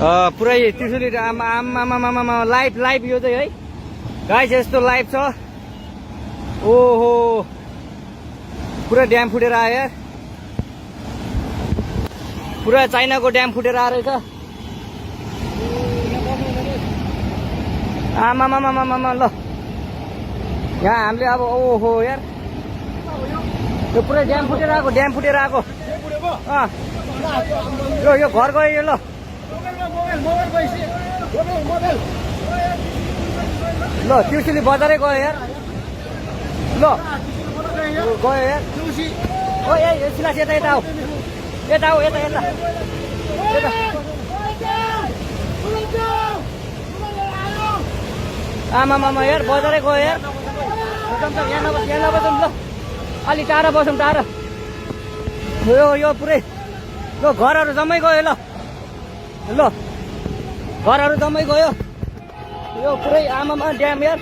पुरै त्रिशुली आमा live live यो चाहिँ है गाइस यस्तो लाइभ छ ओहो पुरा ड्याम फुटेर आयो यार पुरा चाइनाको ड्याम फुटेर आएर छ आमा ल यहाँ हामीले अब ओहो यार यो पुरै ड्याम फुटेर आएको यो घर गयो यो ल ल त्रिशुली बजारै गयो यार ल गयो यार ओ ए सिलास यता आऊ यता आमा यार बजारै गयो यार यहाँ नबसौँ ल अलि टाढा बसौँ टाढा यो पुरै ल घरहरू जम्मै गयो ल घरहरू जम्मै गयो यो पुरै आमामा ड्याम यार